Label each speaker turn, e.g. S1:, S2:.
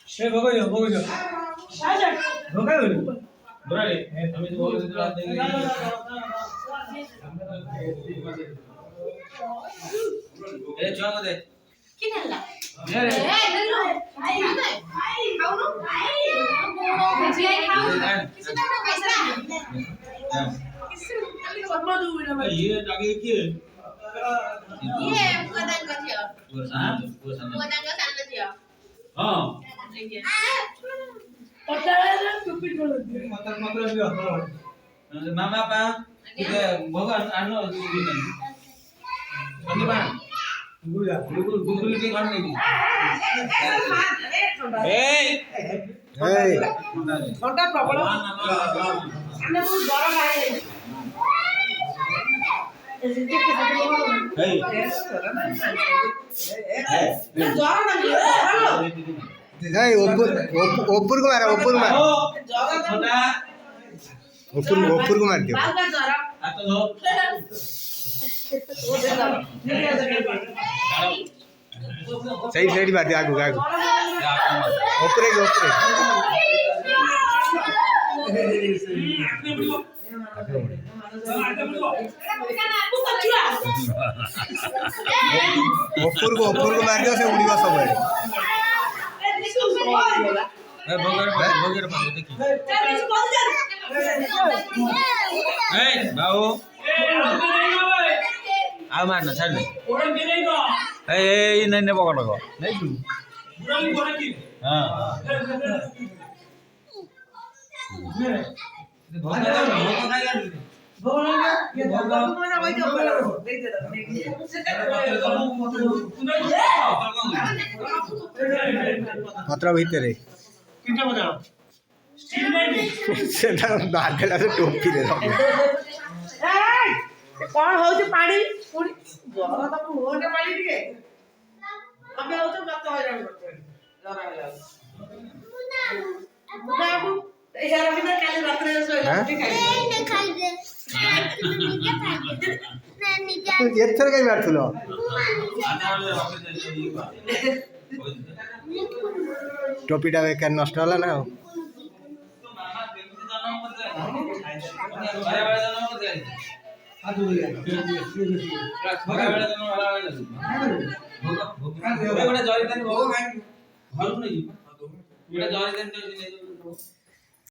S1: সে ভগাইও সাজা ভগাইও ধরে আমি তো বলে দিতে রাত দেখি এ চল দে কি নালা এ লল্লু খাওনো জিআই খাও কিছু তো পয়সা কিছু খালি সব দুই না ये आगे की ये पदन का थियो पदन का सान थियो हां पटाला टुपी बोल दे मतलब भी हो मामा पा के भगवान आनो दिदी नहीं अन्य बा गुगुल के घर नहीं ए छोटा प्रॉब्लम हमने बहुत बड़ा खाए
S2: ऊपर को मारा ऊपर को मार दियो सही सही बात है आगू आगू ऊपर ऊपर को मार दियो से उड़ीबा सब
S1: ए भोगर पानी देखी ए बाबू आ मारना छाड़ दे ए नहीं पकड़ को नहीं तू हां
S2: मात्रा भीतर
S1: कितना बजाओ स्टील नहीं
S2: सेटा बादला से टोपी दे
S3: ए कोन होउछ पानी पुरी जरा त होने पानी ଟିକେ ଆମେ होउछ गत हैरान करते जरा हैरान बाबू यार बिना काली रात्रे सोइला नहीं खाई दे
S2: तू एथर कई मारथलो टोपीटा बेकार नष्ट होला ना
S1: ଜରି ଦେନ ଭୋଗ ଖାଇ ଘରକୁ ନେଇ ଯିବ ଏଟା ଜରି ଦେନ